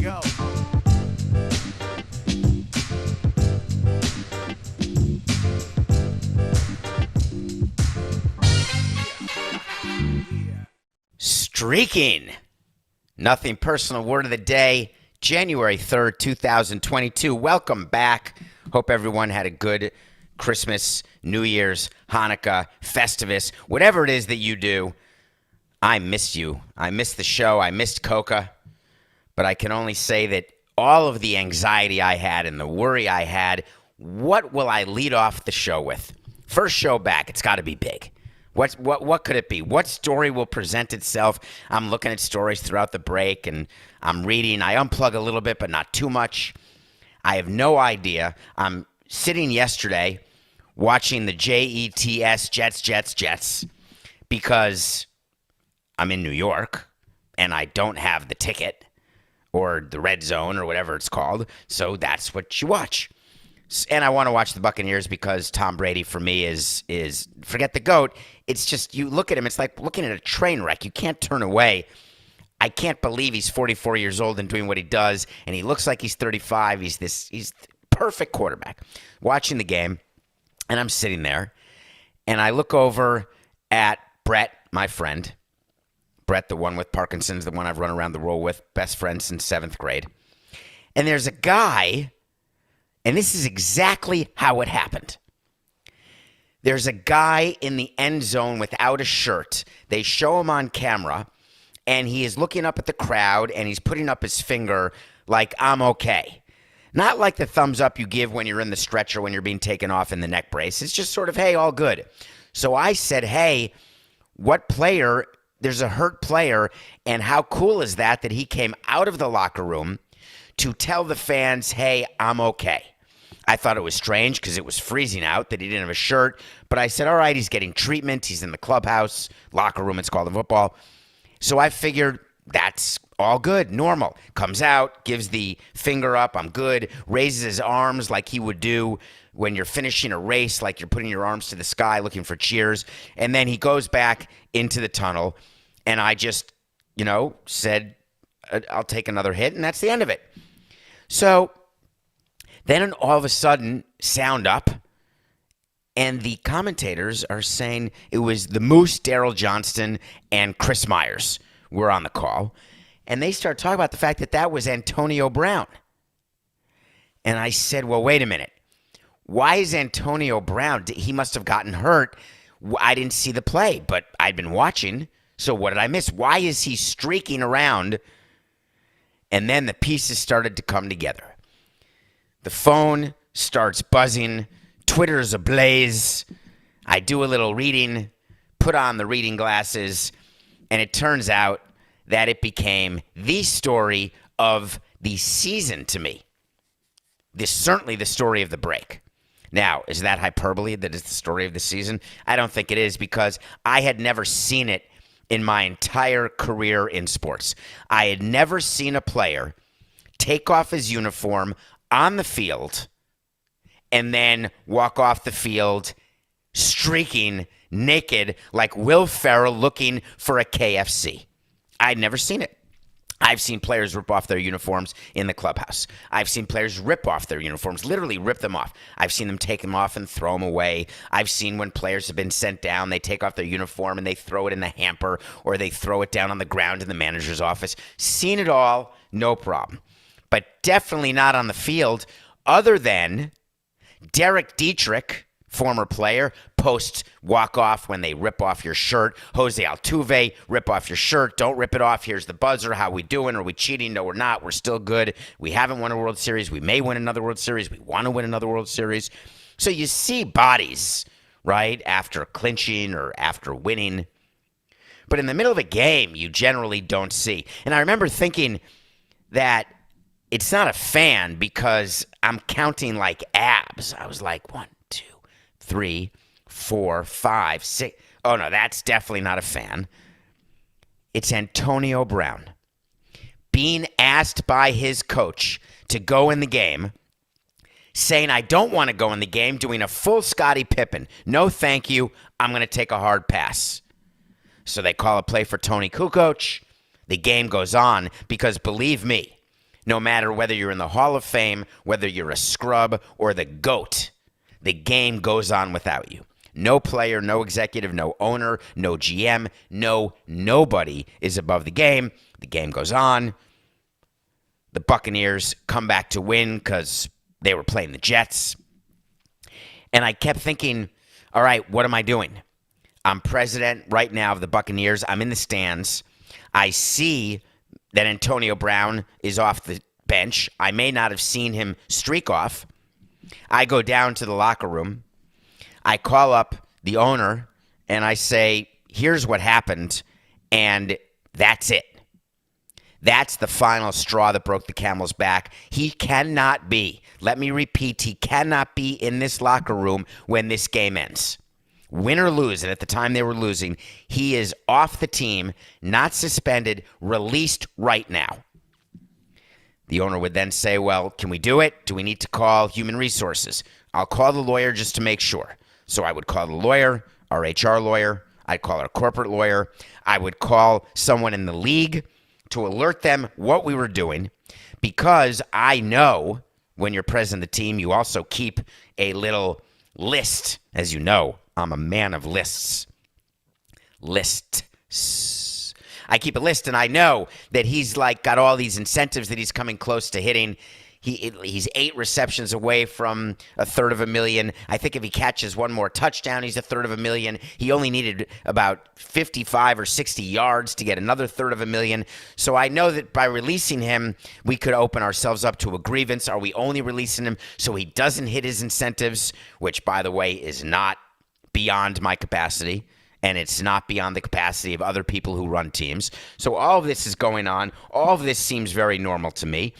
go. Streaking. Nothing personal. Word of the day, January 3rd, 2022. Welcome back. Hope everyone had a good Christmas, New Year's, Hanukkah, Festivus, whatever it is that you do. I missed you. I missed the show. I missed Coca. But I can only say that all of the anxiety I had and the worry I had, what will I lead off the show with? First show back, it's got to be big. What could it be? What story will present itself? I'm looking at stories throughout the break, and I'm reading. I unplug a little bit, but not too much. I have no idea. I'm sitting yesterday watching the Jets, because I'm in New York, and I don't have the ticket or the red zone or whatever it's called, so that's what you watch. And I want to watch the Buccaneers because Tom Brady, for me, is forget the GOAT. It's just, you look at him, it's like looking at a train wreck. You can't turn away. I can't believe he's 44 years old and doing what he does, and he looks like he's 35. He's perfect quarterback. Watching the game, and I'm sitting there, and I look over at Brett, my friend. Brett, the one with Parkinson's, the one I've run around the roll with, best friend since 7th grade. And there's a guy, and this is exactly how it happened. There's a guy in the end zone without a shirt. They show him on camera, and he is looking up at the crowd, and he's putting up his finger like, I'm okay. Not like the thumbs up you give when you're in the stretcher, when you're being taken off in the neck brace. It's just sort of, hey, all good. So I said, hey, what player? There's a hurt player, and how cool is that he came out of the locker room to tell the fans, hey, I'm okay. I thought it was strange because it was freezing out that he didn't have a shirt. But I said, all right, he's getting treatment. He's in the clubhouse, locker room, it's called in football. So I figured that's all good, normal. Comes out, gives the finger up, I'm good, raises his arms like he would do when you're finishing a race, like you're putting your arms to the sky looking for cheers. And then he goes back into the tunnel. And I just, said, I'll take another hit, and that's the end of it. So then all of a sudden, sound up, and the commentators are saying it was the Moose, Daryl Johnston, and Chris Myers were on the call. And they start talking about the fact that was Antonio Brown. And I said, well, wait a minute. Why is Antonio Brown? He must have gotten hurt. I didn't see the play, but I'd been watching. So what did I miss? Why is he streaking around? And then the pieces started to come together. The phone starts buzzing. Twitter's ablaze. I do a little reading, put on the reading glasses, and it turns out that it became the story of the season to me. This certainly the story of the break. Now, is that hyperbole that it's the story of the season? I don't think it is, because I had never seen it in my entire career in sports. I had never seen a player take off his uniform on the field and then walk off the field streaking naked like Will Ferrell looking for a KFC. I'd never seen it. I've seen players rip off their uniforms in the clubhouse. I've seen players rip off their uniforms, literally rip them off. I've seen them take them off and throw them away. I've seen when players have been sent down, they take off their uniform and they throw it in the hamper, or they throw it down on the ground in the manager's office. Seen it all, no problem. But definitely not on the field, other than Derek Dietrich, former player, post walk-off when they rip off your shirt. Jose Altuve, rip off your shirt. Don't rip it off. Here's the buzzer. How we doing? Are we cheating? No, we're not. We're still good. We haven't won a World Series. We may win another World Series. We want to win another World Series. So you see bodies, right, after clinching or after winning. But in the middle of a game, you generally don't see. And I remember thinking that it's not a fan because I'm counting like abs. I was like, 1, 2, 3, 4, 5, 6. Oh, no, that's definitely not a fan. It's Antonio Brown being asked by his coach to go in the game, saying, I don't want to go in the game, doing a full Scottie Pippen. No, thank you. I'm going to take a hard pass. So they call a play for Tony Kukoc. The game goes on because, believe me, No matter whether you're in the Hall of Fame, whether you're a scrub or the GOAT, the game goes on without you. No player, no executive, no owner, no GM, nobody is above the game. The game goes on. The Buccaneers come back to win because they were playing the Jets. And I kept thinking, all right, what am I doing? I'm president right now of the Buccaneers. I'm in the stands. I see that Antonio Brown is off the bench. I may not have seen him streak off. I go down to the locker room. I call up the owner, and I say, here's what happened, and that's it. That's the final straw that broke the camel's back. He cannot be, let me repeat, he cannot be in this locker room when this game ends. Win or lose, and at the time they were losing, he is off the team, not suspended, released right now. The owner would then say, well, can we do it? Do we need to call human resources? I'll call the lawyer just to make sure. So I would call the lawyer, our HR lawyer. I'd call our corporate lawyer. I would call someone in the league to alert them what we were doing, because I know when you're president of the team, you also keep a little list. As you know, I'm a man of lists. Lists. I keep a list, and I know that he's like got all these incentives that he's coming close to hitting. He's 8 receptions away from $350,000. I think if he catches one more touchdown, he's $350,000. He only needed about 55 or 60 yards to get another $350,000. So I know that by releasing him, we could open ourselves up to a grievance. Are we only releasing him so he doesn't hit his incentives, which, by the way, is not beyond my capacity, and it's not beyond the capacity of other people who run teams. So all of this is going on. All of this seems very normal to me.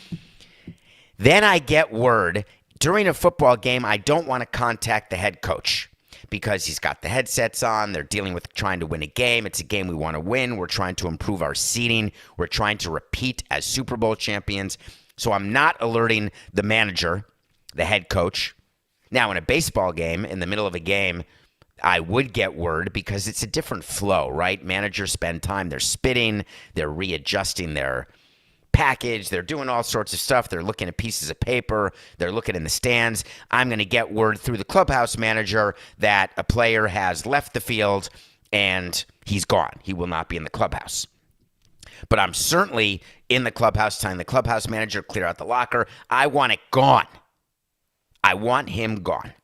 Then I get word, during a football game, I don't want to contact the head coach because he's got the headsets on. They're dealing with trying to win a game. It's a game we want to win. We're trying to improve our seeding. We're trying to repeat as Super Bowl champions. So I'm not alerting the manager, the head coach. Now, in a baseball game, in the middle of a game, I would get word because it's a different flow, right? Managers spend time. They're spitting. They're readjusting their package. They're doing all sorts of stuff. They're looking at pieces of paper. They're looking in the stands. I'm going to get word through the clubhouse manager that a player has left the field and he's gone. He will not be in the clubhouse. But I'm certainly in the clubhouse telling the clubhouse manager, clear out the locker. I want it gone. I want him gone.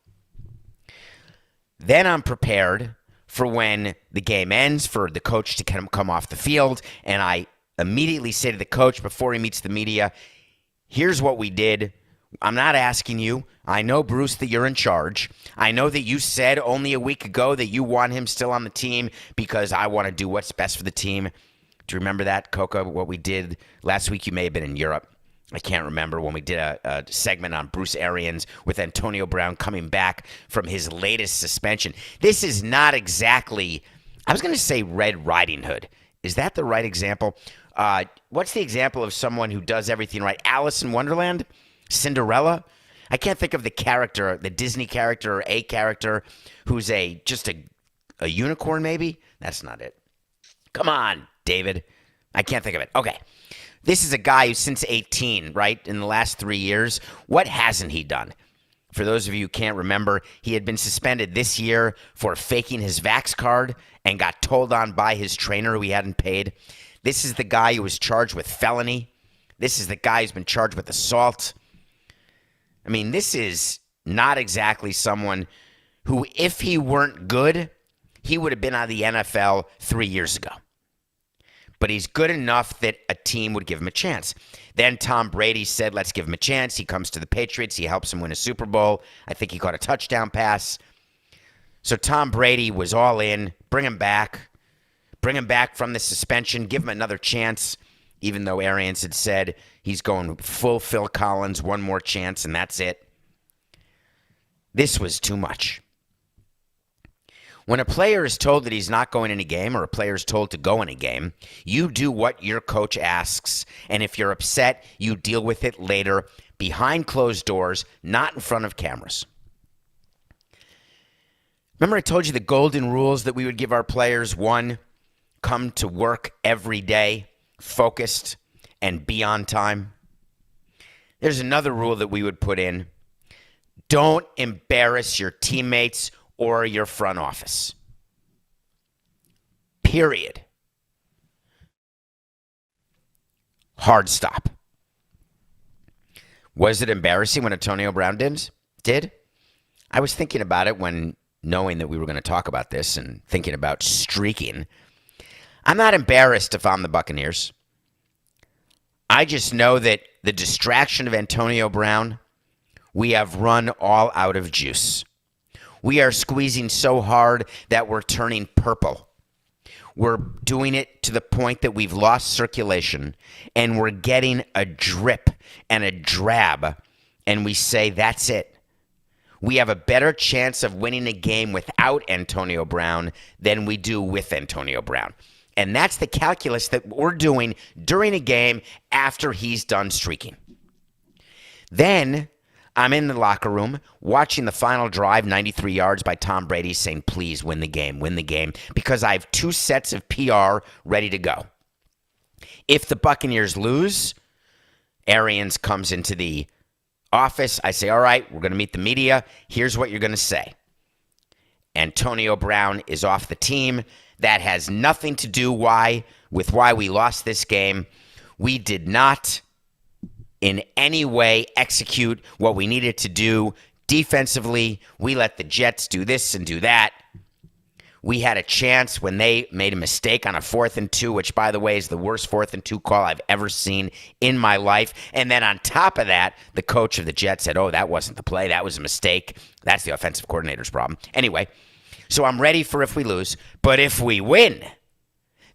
Then I'm prepared for when the game ends for the coach to come off the field, and I immediately say to the coach before he meets the media, here's what we did. I'm not asking you. I know, Bruce, that you're in charge. I know that you said only a week ago that you want him still on the team because I want to do what's best for the team. Do you remember that, Coca, what we did last week? You may have been in Europe. I can't remember when we did a segment on Bruce Arians with Antonio Brown coming back from his latest suspension. This is not exactly, I was going to say Red Riding Hood. Is that the right example? What's the example of someone who does everything right? Alice in Wonderland? Cinderella? I can't think of the character, the Disney character or a character who's just a unicorn maybe? That's not it. Come on, David. I can't think of it. Okay. This is a guy who since 18, right, in the last 3 years, what hasn't he done? For those of you who can't remember, he had been suspended this year for faking his Vax card and got told on by his trainer who he hadn't paid. This is the guy who was charged with felony. This is the guy who's been charged with assault. I mean, this is not exactly someone who, if he weren't good, he would have been out of the NFL 3 years ago. But he's good enough that a team would give him a chance. Then Tom Brady said, let's give him a chance. He comes to the Patriots. He helps him win a Super Bowl. I think he caught a touchdown pass. So Tom Brady was all in. Bring him back. Bring him back from the suspension. Give him another chance, even though Arians had said he's going full Phil Collins, one more chance, and that's it. This was too much. When a player is told that he's not going in a game or a player is told to go in a game, you do what your coach asks. And if you're upset, you deal with it later behind closed doors, not in front of cameras. Remember I told you the golden rules that we would give our players? 1, come to work every day, focused, and be on time. There's another rule that we would put in. Don't embarrass your teammates or your front office. Period. Hard stop. Was it embarrassing when Antonio Brown did? I was thinking about it when knowing that we were going to talk about this and thinking about streaking. I'm not embarrassed if I'm the Buccaneers. I just know that the distraction of Antonio Brown, we have run all out of juice. We are squeezing so hard that we're turning purple. We're doing it to the point that we've lost circulation, and we're getting a drip and a drab, and we say, that's it. We have a better chance of winning a game without Antonio Brown than we do with Antonio Brown. And that's the calculus that we're doing during a game after he's done streaking. Then I'm in the locker room watching the final drive, 93 yards by Tom Brady, saying, please win the game, because I have 2 sets of PR ready to go. If the Buccaneers lose, Arians comes into the office. I say, all right, we're going to meet the media. Here's what you're going to say. Antonio Brown is off the team. That has nothing to do with why we lost this game. We did not in any way execute what we needed to do defensively. We let the Jets do this and do that. We had a chance when they made a mistake on a 4th and 2, which, by the way, is the worst 4th and 2 call I've ever seen in my life. And then on top of that, the coach of the Jets said, oh, that wasn't the play. That was a mistake. That's the offensive coordinator's problem. Anyway, so I'm ready for if we lose. But if we win,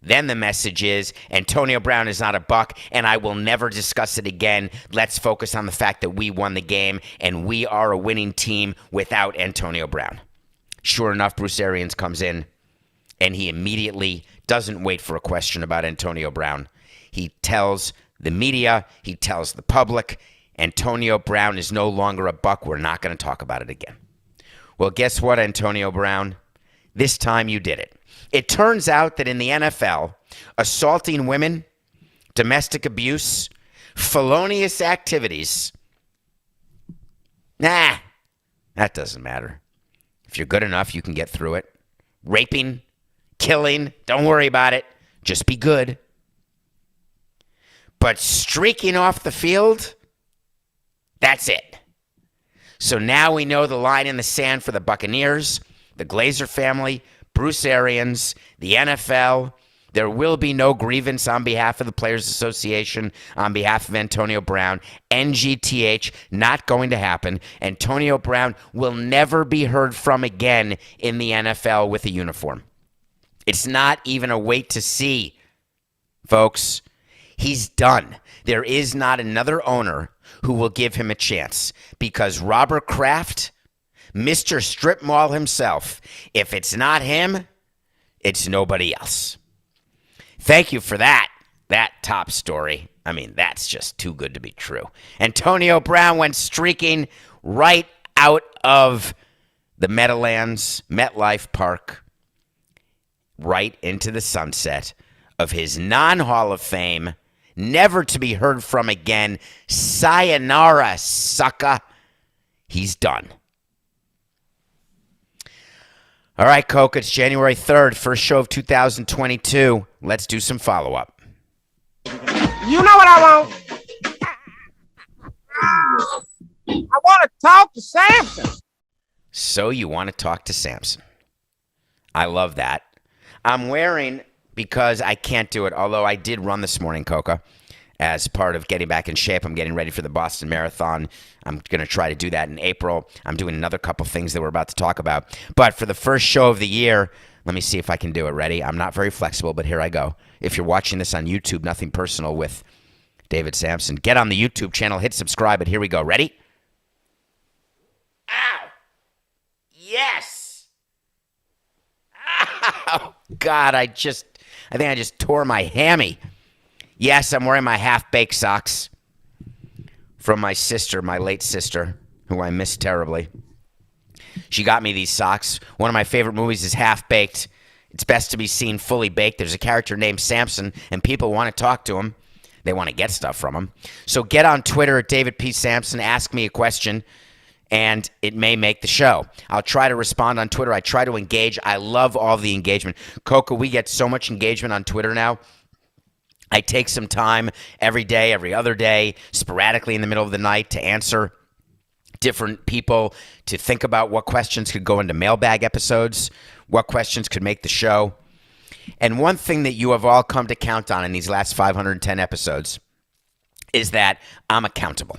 then the message is Antonio Brown is not a Buck, and I will never discuss it again. Let's focus on the fact that we won the game, and we are a winning team without Antonio Brown. Sure enough, Bruce Arians comes in, and he immediately doesn't wait for a question about Antonio Brown. He tells the media, he tells the public, Antonio Brown is no longer a Buck. We're not going to talk about it again. Well, guess what, Antonio Brown? This time you did it. It turns out that in the NFL, assaulting women, domestic abuse, felonious activities, that doesn't matter. If you're good enough, you can get through it. Raping, killing, don't worry about it. Just be good. But streaking off the field, that's it. So now we know the line in the sand for the Buccaneers, the Glazer family, Bruce Arians, the NFL. There will be no grievance on behalf of the Players Association, on behalf of Antonio Brown. NGTH, not going to happen. Antonio Brown will never be heard from again in the NFL with a uniform. It's not even a wait to see, folks. He's done. There is not another owner who will give him a chance because Robert Kraft, Mr. Strip Mall himself, if it's not him, it's nobody else. Thank you for that top story. I mean, that's just too good to be true. Antonio Brown went streaking right out of the Meadowlands, MetLife Park, right into the sunset of his non-Hall of Fame, never to be heard from again. Sayonara, sucker. He's done. All right, Coke, it's January 3rd, first show of 2022. Let's do some follow-up. You know what I want? I want to talk to Samson. So you want to talk to Samson. I love that. I'm wearing, because I can't do it, although I did run this morning, Coca, as part of getting back in shape. I'm getting ready for the Boston Marathon. I'm going to try to do that in April. I'm doing another couple things that we're about to talk about. But for the first show of the year, let me see if I can do it. Ready? I'm not very flexible, but here I go. If you're watching this on YouTube, Nothing Personal with David Samson, get on the YouTube channel, hit subscribe, but here we go. Ready? Ow! Yes! Oh, God, I think I just tore my hammy. Yes, I'm wearing my half-baked socks from my sister, my late sister, who I miss terribly. She got me these socks. One of my favorite movies is Half-Baked. It's best to be seen fully baked. There's a character named Samson, and people want to talk to him. They want to get stuff from them. So get on Twitter at David P. Samson, ask me a question, and it may make the show. I'll try to respond on Twitter. I try to engage. I love all the engagement. Coca, we get so much engagement on Twitter now. I take some time every day, every other day, sporadically in the middle of the night to answer different people, to think about what questions could go into mailbag episodes, what questions could make the show. And one thing that you have all come to count on in these last 510 episodes is that I'm accountable.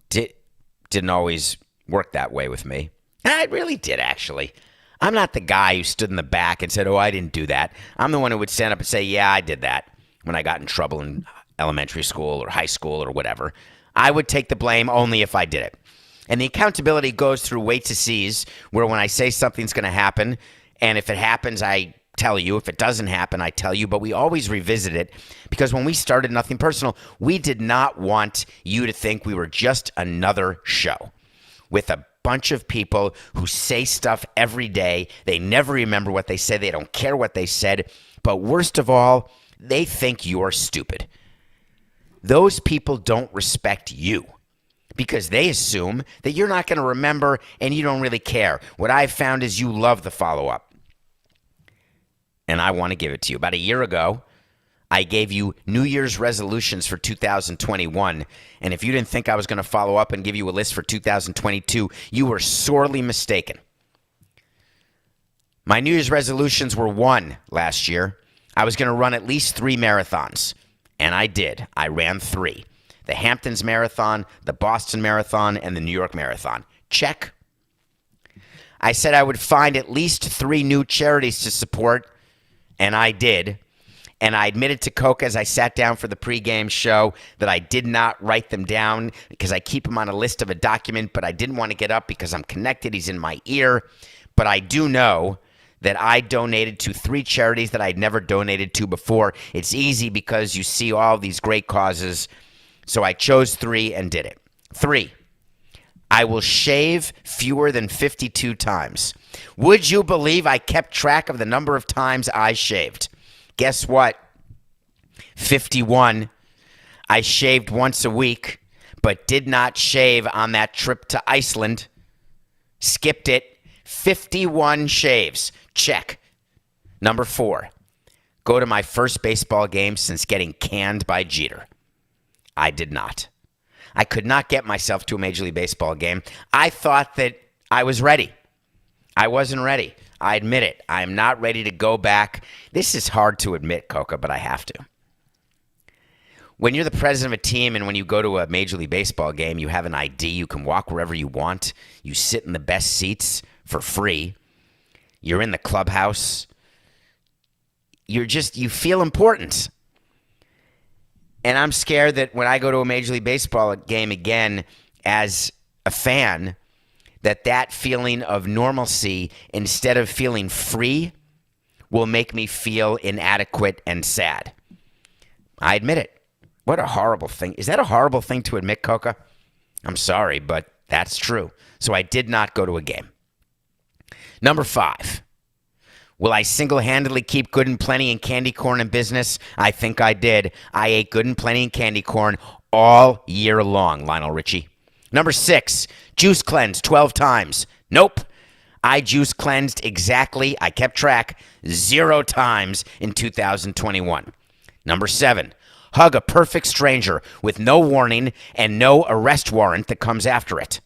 Didn't always work that way with me. It really did, actually. I'm not the guy who stood in the back and said, oh, I didn't do that. I'm the one who would stand up and say, yeah, I did that when I got in trouble in elementary school or high school or whatever. I would take the blame only if I did it. And the accountability goes through wait to sees, where when I say something's going to happen, and if it happens, I tell you. If it doesn't happen, I tell you. But we always revisit it, because when we started Nothing Personal, we did not want you to think we were just another show with a bunch of people who say stuff every day. They never remember what they said. They don't care what they said. But worst of all, they think you're stupid. Those people don't respect you, because they assume that you're not going to remember and you don't really care. What I've found is you love the follow-up. And I want to give it to you. About a year ago, I gave you New Year's resolutions for 2021. And if you didn't think I was going to follow up and give you a list for 2022, you were sorely mistaken. My New Year's resolutions were 1 last year. I was going to run at least 3 marathons. And I did. I ran 3. The Hamptons Marathon, the Boston Marathon, and the New York Marathon. Check. I said I would find at least 3 new charities to support, and I did. And I admitted to Coke as I sat down for the pregame show that I did not write them down because I keep them on a list of a document, but I didn't want to get up because I'm connected. He's in my ear. But I do know that I donated to 3 charities that I'd never donated to before. It's easy because you see all these great causes. So I chose 3 and did it. 3, I will shave fewer than 52 times. Would you believe I kept track of the number of times I shaved? Guess what? 51. I shaved once a week, but did not shave on that trip to Iceland. Skipped it. 51 shaves. Check. Number 4, go to my first baseball game since getting canned by Jeter. I did not. I could not get myself to a Major League Baseball game. I thought that I was ready. I wasn't ready. I admit it. I am not ready to go back. This is hard to admit, Coca, but I have to. When you're the president of a team and when you go to a Major League Baseball game, you have an ID. You can walk wherever you want. You sit in the best seats for free. You're in the clubhouse. You feel important. And I'm scared that when I go to a Major League Baseball game again as a fan, that feeling of normalcy, instead of feeling free, will make me feel inadequate and sad. I admit it. What a horrible thing. Is that a horrible thing to admit, Coca? I'm sorry, but that's true. So I did not go to a game. Number 5. Will I single-handedly keep Good and Plenty and candy corn in business? I think I did. I ate Good and Plenty and candy corn all year long, Lionel Richie. Number 6, juice cleanse 12 times. Nope. I juice cleansed exactly, I kept track, 0 times in 2021. Number 7, hug a perfect stranger with no warning and no arrest warrant that comes after it.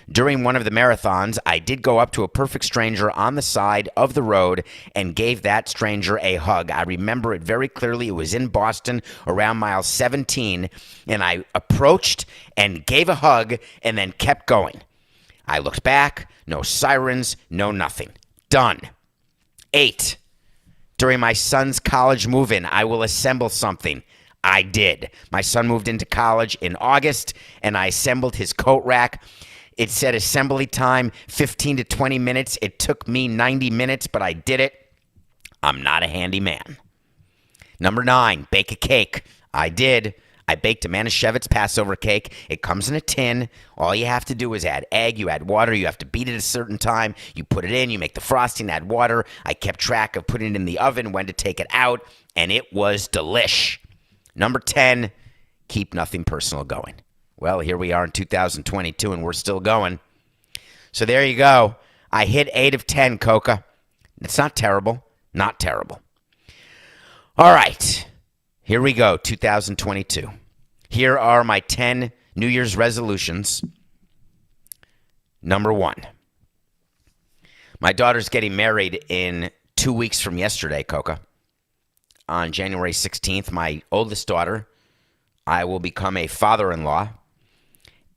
During one of the marathons, I did go up to a perfect stranger on the side of the road and gave that stranger a hug. I remember it very clearly. It was in Boston around mile 17, and I approached and gave a hug and then kept going. I looked back, no sirens, no nothing. Done. 8, during my son's college move-in, I will assemble something. I did. My son moved into college in August, and I assembled his coat rack. It said assembly time, 15 to 20 minutes. It took me 90 minutes, but I did it. I'm not a handyman. Number 9, bake a cake. I did. I baked a Manischewitz Passover cake. It comes in a tin. All you have to do is add egg. You add water. You have to beat it at a certain time. You put it in. You make the frosting, add water. I kept track of putting it in the oven, when to take it out, and it was delish. Number 10, keep nothing personal going. Well, here we are in 2022 and we're still going. So there you go. I hit 8 of 10, Coca. It's not terrible. Not terrible. All right. Here we go, 2022. Here are my 10 New Year's resolutions. Number 1. My daughter's getting married in 2 weeks from yesterday, Coca. On January 16th, my oldest daughter, I will become a father-in-law.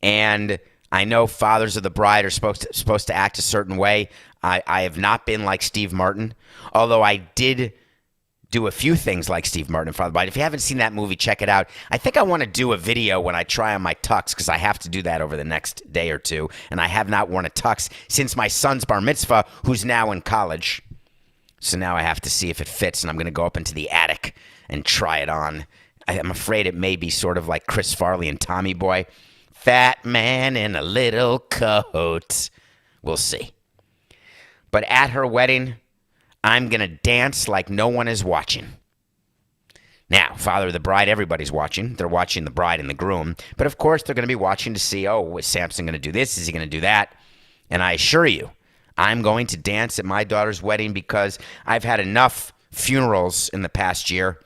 And I know fathers of the bride are supposed to act a certain way. I have not been like Steve Martin, although I did do a few things like Steve Martin in Father of the Bride. If you haven't seen that movie, check it out. I think I want to do a video when I try on my tux, because I have to do that over the next day or two, and I have not worn a tux since my son's bar mitzvah, who's now in college. So now I have to see if it fits, and I'm going to go up into the attic and try it on. I'm afraid it may be sort of like Chris Farley and Tommy Boy. Fat man in a little coat. We'll see. But at her wedding, I'm going to dance like no one is watching. Now, father of the bride, everybody's watching. They're watching the bride and the groom. But of course, they're going to be watching to see, oh, is Samson going to do this? Is he going to do that? And I assure you, I'm going to dance at my daughter's wedding because I've had enough funerals in the past year.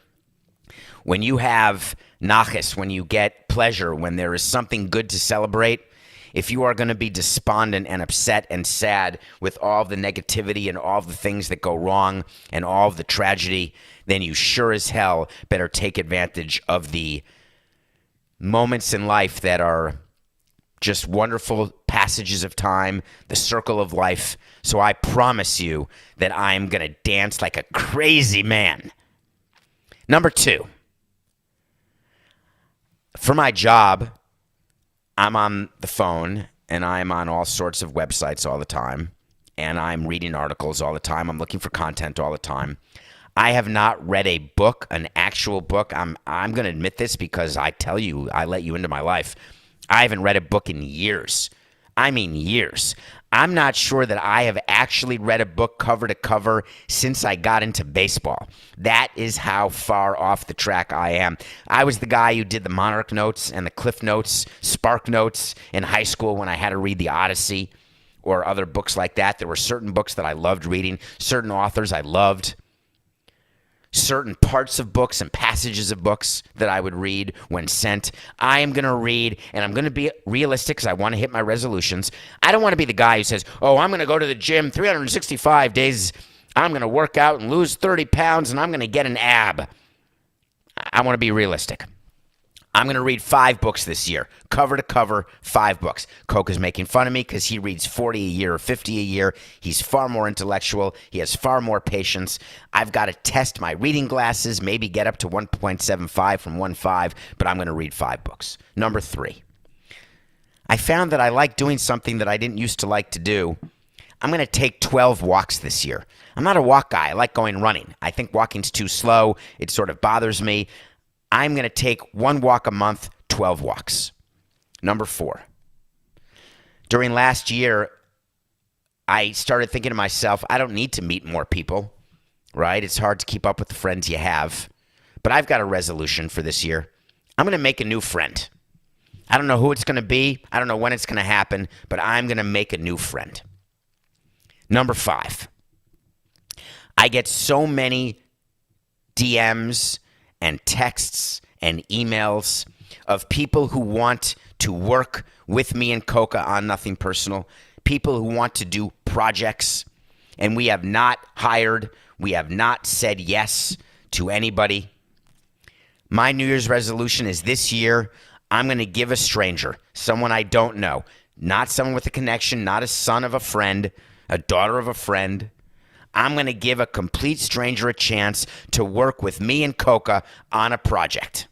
When you have nachas, when you get pleasure, when there is something good to celebrate, if you are going to be despondent and upset and sad with all the negativity and all the things that go wrong and all the tragedy, then you sure as hell better take advantage of the moments in life that are just wonderful passages of time, the circle of life. So I promise you that I'm going to dance like a crazy man. Number 2. For my job, I'm on the phone, and I'm on all sorts of websites all the time, and I'm reading articles all the time. I'm looking for content all the time. I have not read a book, an actual book. I'm going to admit this because I tell you, I let you into my life. I haven't read a book in years. I mean years. I'm not sure that I have actually read a book cover to cover since I got into baseball. That is how far off the track I am. I was the guy who did the Monarch Notes and the Cliff Notes, Spark Notes in high school when I had to read the Odyssey or other books like that. There were certain books that I loved reading, certain authors I loved, certain parts of books and passages of books that I would read when sent. I am going to read, and I'm going to be realistic because I want to hit my resolutions. I don't want to be the guy who says, oh, I'm going to go to the gym 365 days. I'm going to work out and lose 30 pounds, and I'm going to get an ab. I want to be realistic. I'm going to read 5 books this year, cover to cover, 5 books. Coke is making fun of me because he reads 40 a year or 50 a year. He's far more intellectual. He has far more patience. I've got to test my reading glasses, maybe get up to 1.75 from 1.5, but I'm going to read 5 books. Number 3, I found that I like doing something that I didn't used to like to do. I'm going to take 12 walks this year. I'm not a walk guy. I like going running. I think walking's too slow. It sort of bothers me. I'm going to take 1 walk a month, 12 walks. Number 4, during last year, I started thinking to myself, I don't need to meet more people, right? It's hard to keep up with the friends you have. But I've got a resolution for this year. I'm going to make a new friend. I don't know who it's going to be. I don't know when it's going to happen, but I'm going to make a new friend. Number 5, I get so many DMs and texts and emails of people who want to work with me and Coca on Nothing Personal, people who want to do projects, and we have not hired, we have not said yes to anybody. My New Year's resolution is this year, I'm going to give a stranger, someone I don't know, not someone with a connection, not a son of a friend, a daughter of a friend. I'm going to give a complete stranger a chance to work with me and Coca on a project.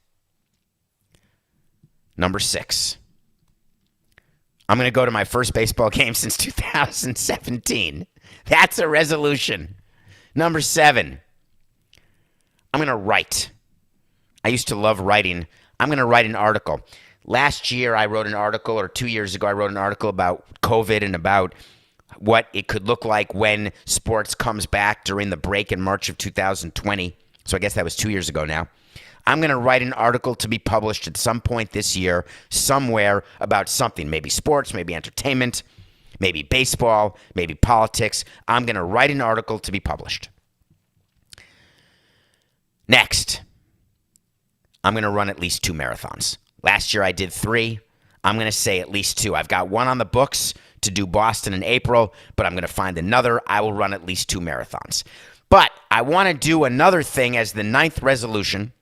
Number 6, I'm going to go to my first baseball game since 2017. That's a resolution. Number 7, I'm going to write. I used to love writing. I'm going to write an article. Last year, I wrote an article, or 2 years ago, I wrote an article about COVID and about what it could look like when sports comes back during the break in March of 2020. So I guess that was 2 years ago now. I'm going to write an article to be published at some point this year, somewhere about something, maybe sports, maybe entertainment, maybe baseball, maybe politics. I'm going to write an article to be published. Next, I'm going to run at least 2 marathons. Last year I did 3. I'm going to say at least 2. I've got one on the books to do Boston in April, but I'm going to find another. I will run at least 2 marathons. But I want to do another thing as the 9th resolution.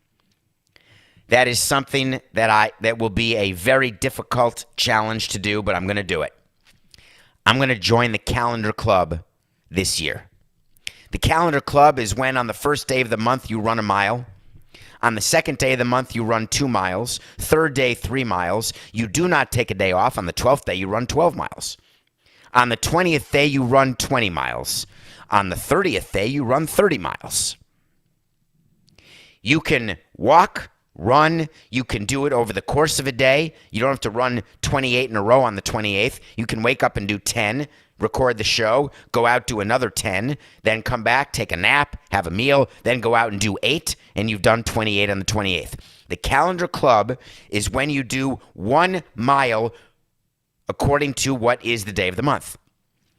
That is something that will be a very difficult challenge to do, but I'm going to do it. I'm going to join the calendar club this year. The calendar club is when on the first day of the month you run a mile. On the second day of the month, you run 2 miles. Third day, 3 miles. You do not take a day off. On the 12th day, you run 12 miles. On the 20th day, you run 20 miles. On the 30th day, you run 30 miles. You can walk, run. You can do it over the course of a day. You don't have to run 28 in a row on the 28th. You can wake up and do 10. Record the show, go out, do another 10, then come back, take a nap, have a meal, then go out and do 8, and you've done 28 on the 28th. The calendar club is when you do 1 mile according to what is the day of the month.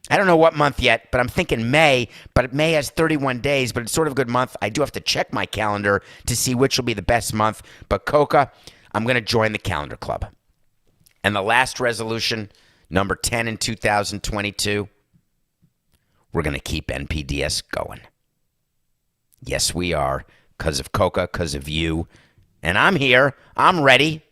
I don't know what month yet, but I'm thinking May, but May has 31 days, but it's sort of a good month. I do have to check my calendar to see which will be the best month, but Coca, I'm going to join the calendar club. And the last resolution, number 10 in 2022, we're going to keep NPDS going. Yes, we are, because of Coca, because of you. And I'm here. I'm ready.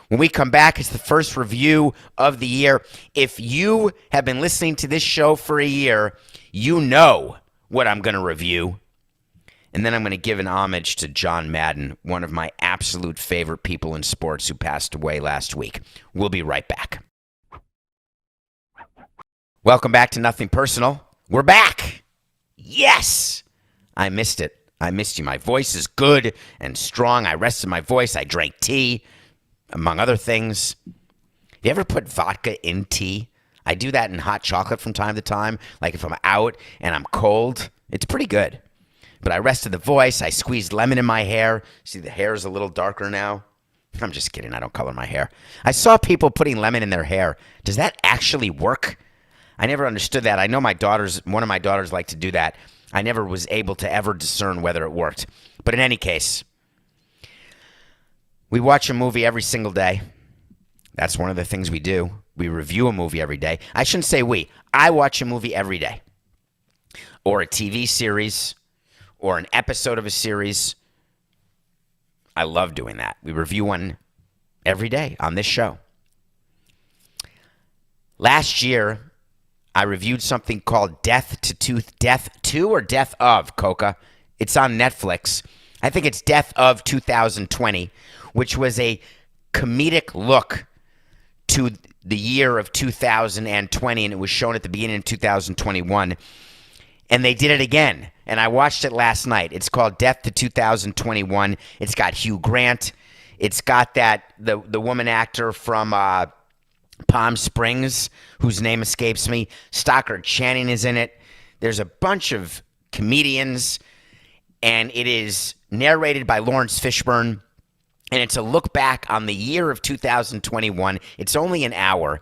When we come back, it's the first review of the year. If you have been listening to this show for a year, you know what I'm going to review. And then I'm going to give an homage to John Madden, one of my absolute favorite people in sports who passed away last week. We'll be right back. Welcome back to Nothing Personal. We're back. Yes. I missed it. I missed you. My voice is good and strong. I rested my voice. I drank tea, among other things. You ever put vodka in tea? I do that in hot chocolate from time to time. Like if I'm out and I'm cold, it's pretty good. But I rested the voice. I squeezed lemon in my hair. See, the hair is a little darker now. I'm just kidding. I don't color my hair. I saw people putting lemon in their hair. Does that actually work? I never understood that. I know one of my daughters like to do that. I never was able to ever discern whether it worked. But in any case, we watch a movie every single day. That's one of the things we do. We review a movie every day. I shouldn't say we. I watch a movie every day. Or a TV series. Or an episode of a series. I love doing that. We review one every day on this show. Last year, I reviewed something called Death to or Death of, Coca. It's on Netflix. I think it's Death of 2020, which was a comedic look to the year of 2020, and it was shown at the beginning of 2021. And they did it again, and I watched it last night. It's called Death to 2021. It's got Hugh Grant. It's got the woman actor from Palm Springs, whose name escapes me. Stockard Channing is in it. There's a bunch of comedians, and it is narrated by Lawrence Fishburne, and it's a look back on the year of 2021. It's only an hour.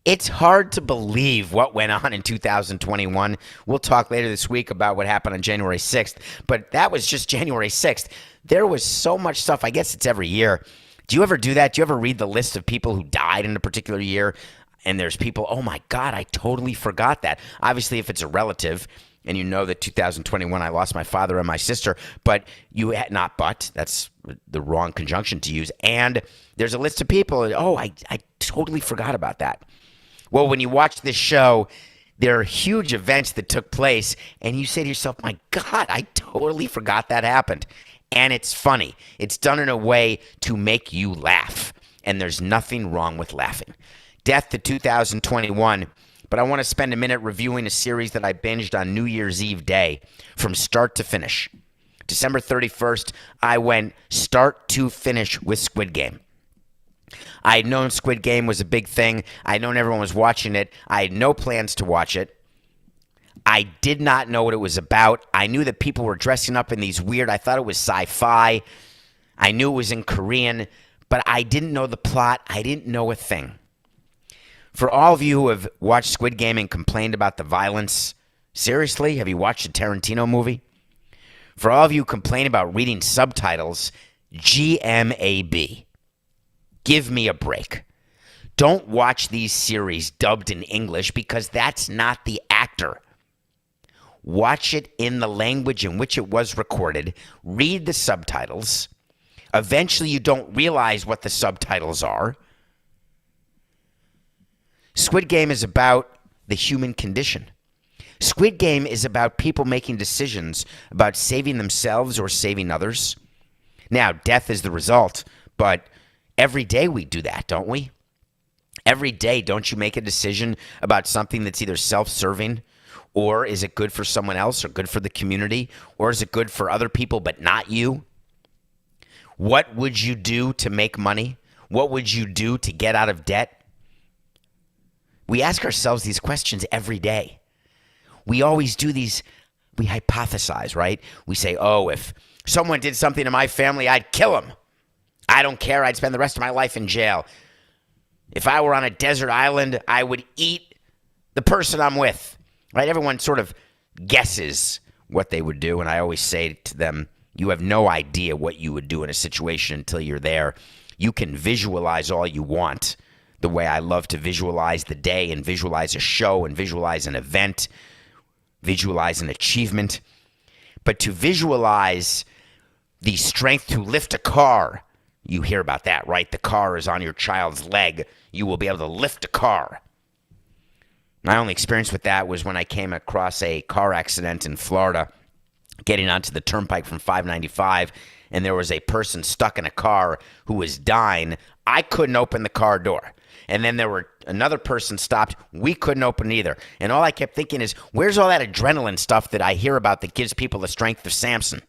It's hard to believe what went on in 2021. We'll talk later this week about what happened on January 6th, but that was just January 6th. There was so much stuff. I guess it's every year. Do you ever do that? Do you ever read the list of people who died in a particular year? And there's people, oh my God, I totally forgot that. Obviously, if it's a relative, and you know that 2021, I lost my father and my sister, but that's the wrong conjunction to use. And there's a list of people, I totally forgot about that. Well, when you watch this show, there are huge events that took place, and you say to yourself, my God, I totally forgot that happened. And it's funny. It's done in a way to make you laugh. And there's nothing wrong with laughing. Death to 2021. But I want to spend a minute reviewing a series that I binged on New Year's Eve day from start to finish. December 31st, I went start to finish with Squid Game. I had known Squid Game was a big thing. I had known everyone was watching it. I had no plans to watch it. I did not know what it was about. I knew that people were dressing up in these weird, I thought it was sci-fi. I knew it was in Korean, but I didn't know the plot. I didn't know a thing. For all of you who have watched Squid Game and complained about the violence, seriously, have you watched a Tarantino movie? For all of you who complain about reading subtitles, GMAB. Give me a break. Don't watch these series dubbed in English because that's not the actor. Watch it in the language in which it was recorded. Read the subtitles. Eventually, you don't realize what the subtitles are. Squid Game is about the human condition. Squid Game is about people making decisions about saving themselves or saving others. Now, death is the result, but every day we do that, don't we? Every day, don't you make a decision about something that's either self-serving, or is it good for someone else or good for the community, or is it good for other people but not you? What would you do to make money? What would you do to get out of debt? We ask ourselves these questions every day. We always do these, we hypothesize, right? We say, oh, if someone did something to my family, I'd kill him. I don't care. I'd spend the rest of my life in jail. If I were on a desert island, I would eat the person I'm with, right? Everyone sort of guesses what they would do, and I always say to them, you have no idea what you would do in a situation until you're there. You can visualize all you want, the way I love to visualize the day and visualize a show and visualize an event, visualize an achievement. But to visualize the strength to lift a car, you hear about that, right? The car is on your child's leg. You will be able to lift a car. My only experience with that was when I came across a car accident in Florida, getting onto the turnpike from 595, and there was a person stuck in a car who was dying. I couldn't open the car door. And then there were another person stopped. We couldn't open either. And all I kept thinking is, where's all that adrenaline stuff that I hear about that gives people the strength of Samson?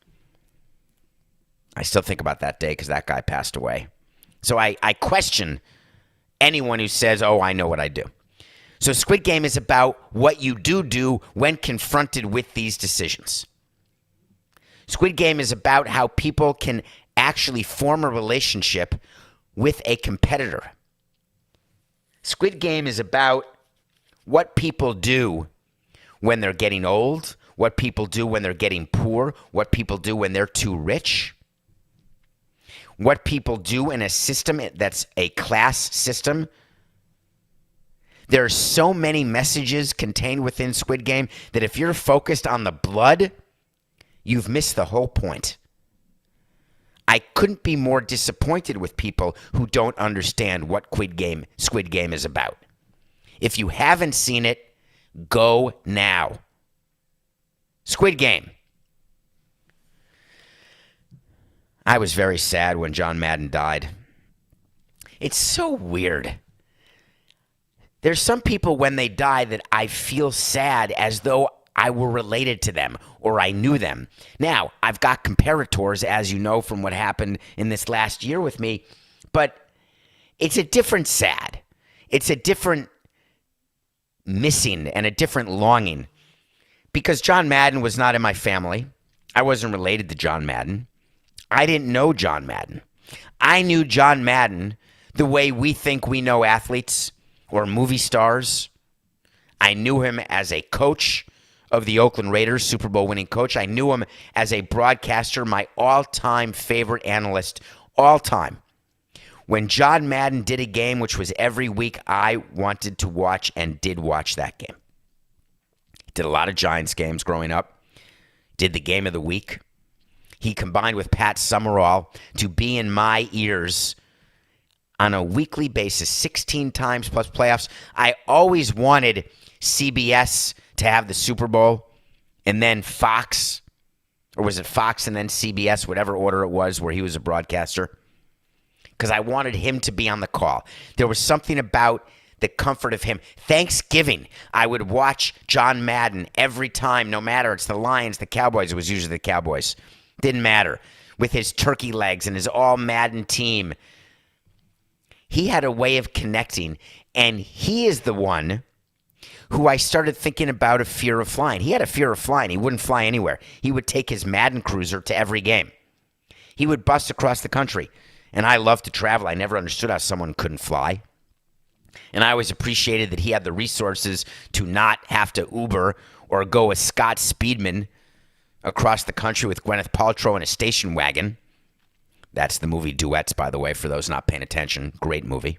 I still think about that day because that guy passed away. So I question anyone who says, oh, I know what I do. So Squid Game is about what you do when confronted with these decisions. Squid Game is about how people can actually form a relationship with a competitor. Squid Game is about what people do when they're getting old, what people do when they're getting poor, what people do when they're too rich, what people do in a system that's a class system. There are so many messages contained within Squid Game that if you're focused on the blood, you've missed the whole point. I couldn't be more disappointed with people who don't understand what Squid Game is about. If you haven't seen it, go now. Squid Game. I was very sad when John Madden died. It's so weird. There's some people when they die that I feel sad as though I were related to them or I knew them. Now, I've got comparators, as you know, from what happened in this last year with me, but it's a different sad. It's a different missing and a different longing because John Madden was not in my family. I wasn't related to John Madden. I didn't know John Madden. I knew John Madden the way we think we know athletes or movie stars. I knew him as a coach of the Oakland Raiders, Super Bowl winning coach. I knew him as a broadcaster, my all-time favorite analyst, all time. When John Madden did a game, which was every week, I wanted to watch and did watch that game. Did a lot of Giants games growing up. Did the game of the week. He combined with Pat Summerall to be in my ears on a weekly basis, 16 times plus playoffs. I always wanted CBS to have the Super Bowl and then Fox, or was it Fox and then CBS, whatever order it was where he was a broadcaster, because I wanted him to be on the call. There was something about the comfort of him. Thanksgiving, I would watch John Madden every time, no matter it's the Lions, the Cowboys. It was usually the Cowboys. Didn't matter. With his turkey legs and his all Madden team. He had a way of connecting, and he is the one who I started thinking about a fear of flying. He had a fear of flying. He wouldn't fly anywhere. He would take his Madden cruiser to every game. He would bust across the country. And I love to travel. I never understood how someone couldn't fly. And I always appreciated that he had the resources to not have to Uber or go as Scott Speedman across the country with Gwyneth Paltrow in a station wagon. That's the movie Duets, by the way, for those not paying attention. Great movie.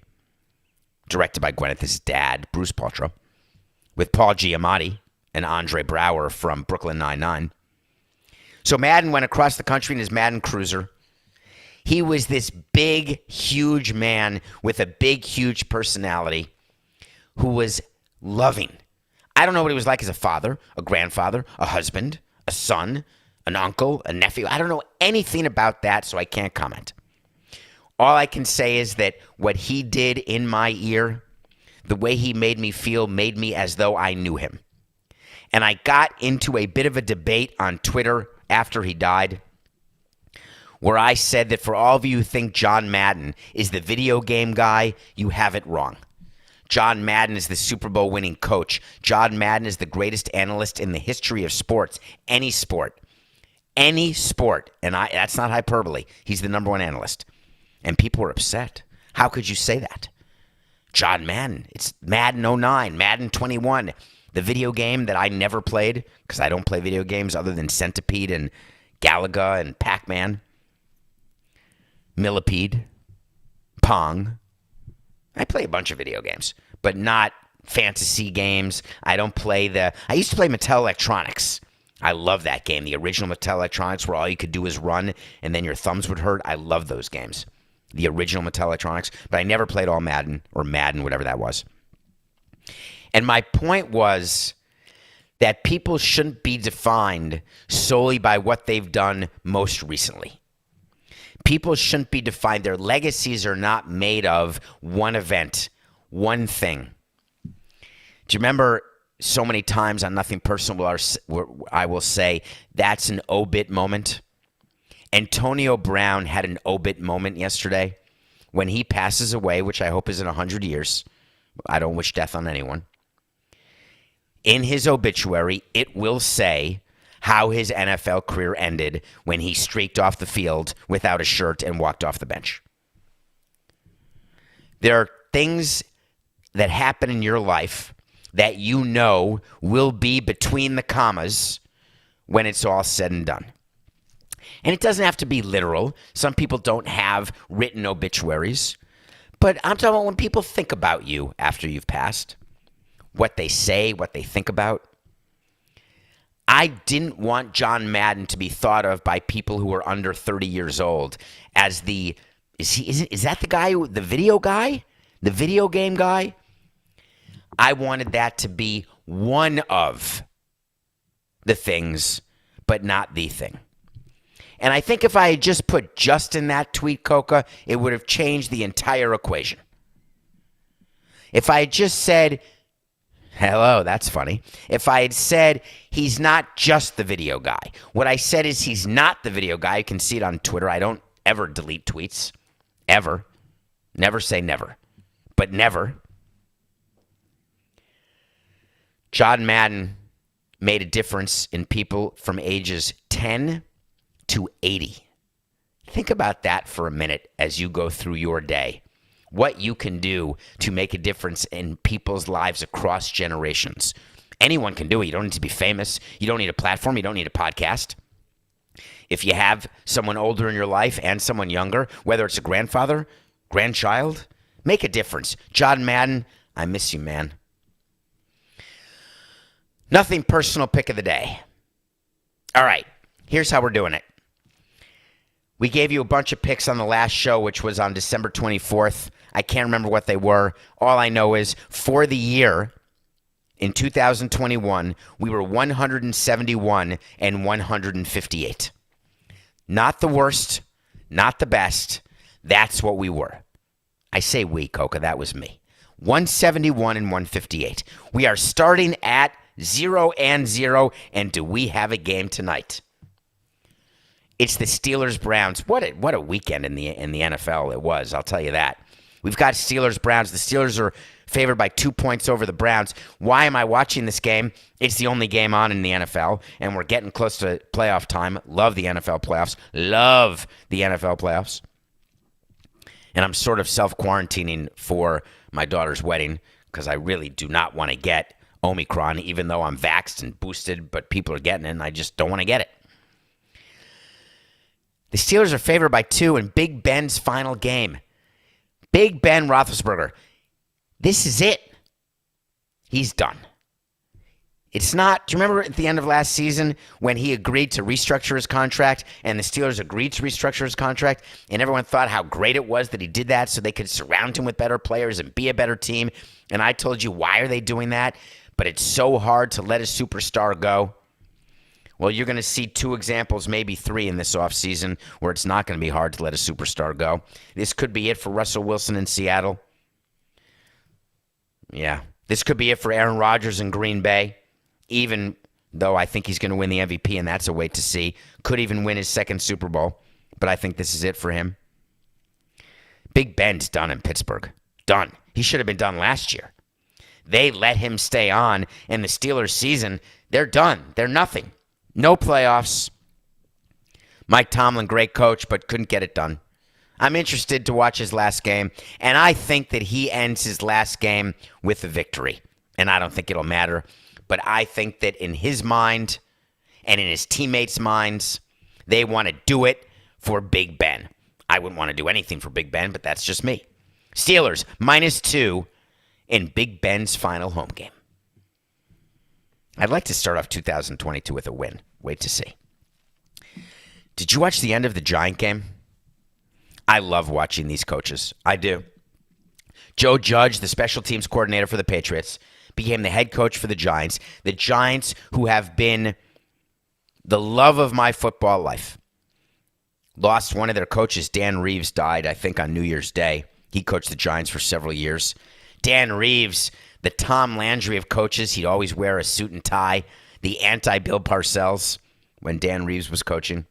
Directed by Gwyneth's dad, Bruce Paltrow, with Paul Giamatti and Andre Braugher from Brooklyn Nine-Nine. So Madden went across the country in his Madden cruiser. He was this big, huge man with a big, huge personality who was loving. I don't know what he was like as a father, a grandfather, a husband, a son, an uncle, a nephew. I don't know anything about that, so I can't comment. All I can say is that what he did in my ear, the way he made me feel, made me as though I knew him. And I got into a bit of a debate on Twitter after he died, where I said that for all of you who think John Madden is the video game guy, you have it wrong. John Madden is the Super Bowl winning coach. John Madden is the greatest analyst in the history of sports, any sport. Any sport. And that's not hyperbole. He's the number one analyst. And people were upset. How could you say that? John Madden. It's Madden 09, Madden 21. The video game that I never played, because I don't play video games other than Centipede and Galaga and Pac-Man. Millipede, Pong. I play a bunch of video games, but not fantasy games. I used to play Mattel Electronics. I love that game. The original Mattel Electronics where all you could do is run and then your thumbs would hurt. I love those games. The original Mattel Electronics, but I never played all Madden or Madden, whatever that was. And my point was that people shouldn't be defined solely by what they've done most recently. People shouldn't be defined. Their legacies are not made of one event, one thing. Do you remember so many times on Nothing Personal where I will say, that's an obit moment? Antonio Brown had an obit moment yesterday. When he passes away, which I hope is in 100 years. I don't wish death on anyone. In his obituary, it will say how his NFL career ended when he streaked off the field without a shirt and walked off the bench. There are things that happen in your life that you know will be between the commas when it's all said and done. And it doesn't have to be literal. Some people don't have written obituaries. But I'm talking about when people think about you after you've passed, what they say, what they think about. I didn't want John Madden to be thought of by people who are under 30 years old as is that the guy, the video guy? The video game guy? I wanted that to be one of the things, but not the thing. And I think if I had just put just in that tweet, Coca, it would have changed the entire equation. If I had just said, hello, that's funny. If I had said he's not just the video guy. What I said is he's not the video guy. You can see it on Twitter. I don't ever delete tweets. Ever. Never say never. But never. John Madden made a difference in people from ages 10 to 80. Think about that for a minute as you go through your day. What you can do to make a difference in people's lives across generations. Anyone can do it. You don't need to be famous. You don't need a platform. You don't need a podcast. If you have someone older in your life and someone younger, whether it's a grandfather, grandchild, make a difference. John Madden, I miss you, man. Nothing personal pick of the day. All right, here's how we're doing it. We gave you a bunch of picks on the last show, which was on December 24th. I can't remember what they were. All I know is for the year, in 2021, we were 171 and 158. Not the worst, not the best. That's what we were. I say we, Coca, that was me. 171 and 158. We are starting at 0-0, and do we have a game tonight? It's the Steelers-Browns. What a weekend in the NFL it was, I'll tell you that. We've got Steelers-Browns. The Steelers are favored by 2 points over the Browns. Why am I watching this game? It's the only game on in the NFL, and we're getting close to playoff time. Love the NFL playoffs. Love the NFL playoffs. And I'm sort of self-quarantining for my daughter's wedding because I really do not want to get Omicron, even though I'm vaxxed and boosted, but people are getting it, and I just don't want to get it. The Steelers are favored by 2 in Big Ben's final game. Big Ben Roethlisberger. This is it. He's done. It's not, do you remember at the end of last season when he agreed to restructure his contract and the Steelers agreed to restructure his contract and everyone thought how great it was that he did that so they could surround him with better players and be a better team? And I told you, why are they doing that? But it's so hard to let a superstar go. Well, you're going to see 2 examples, maybe 3 in this offseason where it's not going to be hard to let a superstar go. This could be it for Russell Wilson in Seattle. Yeah. This could be it for Aaron Rodgers in Green Bay, even though I think he's going to win the MVP, and that's a wait to see. Could even win his 2nd Super Bowl, but I think this is it for him. Big Ben's done in Pittsburgh. Done. He should have been done last year. They let him stay on, and the Steelers season, they're done. They're nothing. No playoffs. Mike Tomlin, great coach, but couldn't get it done. I'm interested to watch his last game, and I think that he ends his last game with a victory. And I don't think it'll matter, but I think that in his mind and in his teammates' minds, they want to do it for Big Ben. I wouldn't want to do anything for Big Ben, but that's just me. Steelers, -2 in Big Ben's final home game. I'd like to start off 2022 with a win. Wait to see. Did you watch the end of the Giant game? I love watching these coaches. I do. Joe Judge, the special teams coordinator for the Patriots, became the head coach for the Giants. The Giants, who have been the love of my football life, lost one of their coaches. Dan Reeves died, I think, on New Year's Day. He coached the Giants for several years. Dan Reeves, the Tom Landry of coaches, he'd always wear a suit and tie. The anti-Bill Parcells when Dan Reeves was coaching.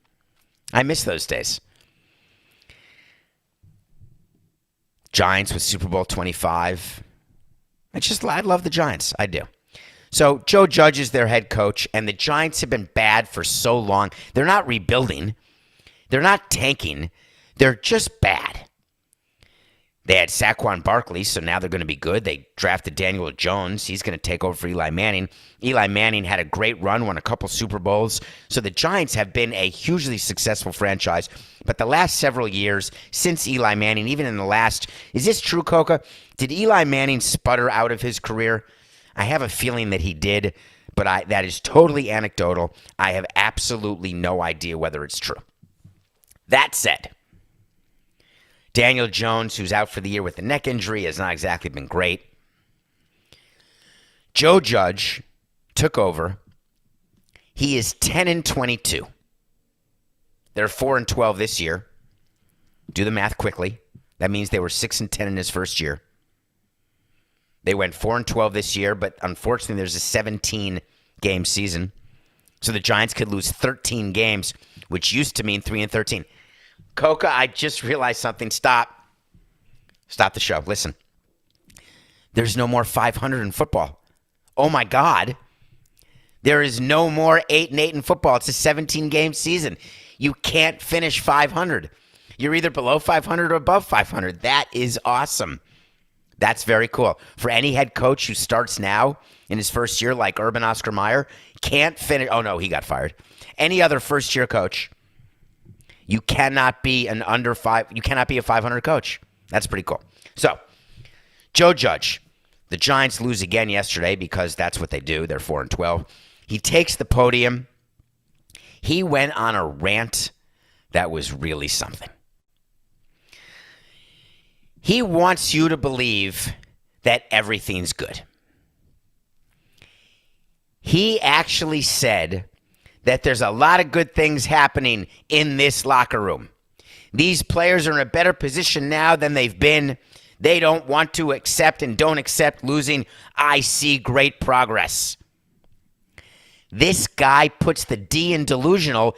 I miss those days. Giants with Super Bowl 25. I love the Giants. I do. So Joe Judge is their head coach, and the Giants have been bad for so long. They're not rebuilding. They're not tanking. They're just bad. They had Saquon Barkley, so now they're going to be good. They drafted Daniel Jones. He's going to take over for Eli Manning. Eli Manning had a great run, won a couple Super Bowls. So the Giants have been a hugely successful franchise. But the last several years, since Eli Manning, even in the last, is this true, Coca? Did Eli Manning sputter out of his career? I have a feeling that he did, but that is totally anecdotal. I have absolutely no idea whether it's true. That said, Daniel Jones, who's out for the year with a neck injury, has not exactly been great. Joe Judge took over. He is 10-22. They're 4-12 this year. Do the math quickly. That means they were 6-10 in his first year. They went 4-12 this year, but unfortunately there's a 17-game season. So the Giants could lose 13 games, which used to mean 3-13. Coca, I just realized something. Stop the show. Listen. There's no more 500 in football. Oh, my God. There is no more 8-8 in football. It's a 17-game season. You can't finish 500. You're either below 500 or above 500. That is awesome. That's very cool. For any head coach who starts now in his first year, like Urban Oscar Meyer, can't finish. Oh, no, he got fired. Any other first-year coach, you cannot be you cannot be a 500 coach. That's pretty cool. So, Joe Judge, the Giants lose again yesterday because that's what they do. They're 4-12. He takes the podium. He went on a rant that was really something. He wants you to believe that everything's good. He actually said that there's a lot of good things happening in this locker room. These players are in a better position now than they've been. They don't want to accept and don't accept losing. I see great progress. This guy puts the D in delusional,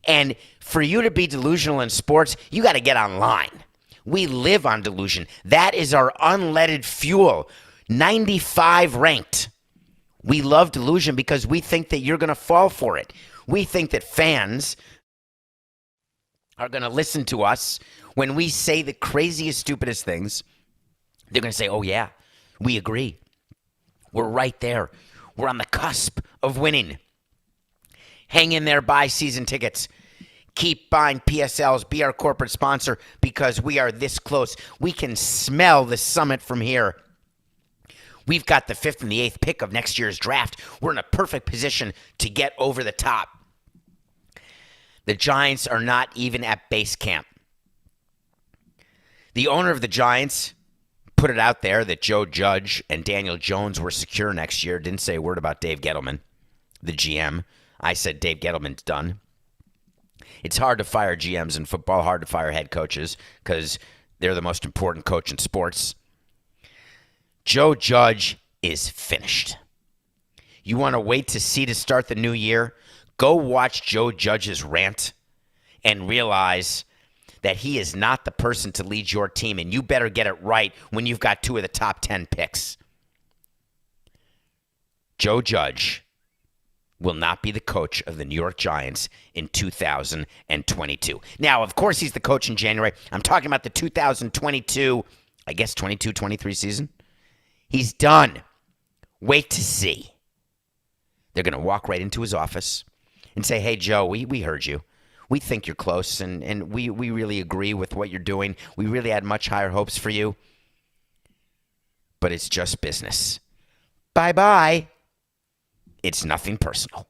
and for you to be delusional in sports, you got to get online. We live on delusion. That is our unleaded fuel. 95 ranked. We love delusion because we think that you're going to fall for it. We think that fans are going to listen to us when we say the craziest, stupidest things. They're going to say, oh, yeah, we agree. We're right there. We're on the cusp of winning. Hang in there, buy season tickets. Keep buying PSLs. Be our corporate sponsor because we are this close. We can smell the summit from here. We've got the 5th and the 8th pick of next year's draft. We're in a perfect position to get over the top. The Giants are not even at base camp. The owner of the Giants put it out there that Joe Judge and Daniel Jones were secure next year. Didn't say a word about Dave Gettleman, the GM. I said Dave Gettleman's done. It's hard to fire GMs in football, hard to fire head coaches because they're the most important coach in sports. Joe Judge is finished. You want to wait to see to start the new year? Go watch Joe Judge's rant and realize that he is not the person to lead your team, and you better get it right when you've got 2 of the top 10 picks. Joe Judge will not be the coach of the New York Giants in 2022. Now, of course, he's the coach in January. I'm talking about the 2022, I guess 22-23 season. He's done. Wait to see. They're going to walk right into his office and say, hey, Joe, we heard you. We think you're close, and we really agree with what you're doing. We really had much higher hopes for you. But it's just business. Bye-bye. It's nothing personal.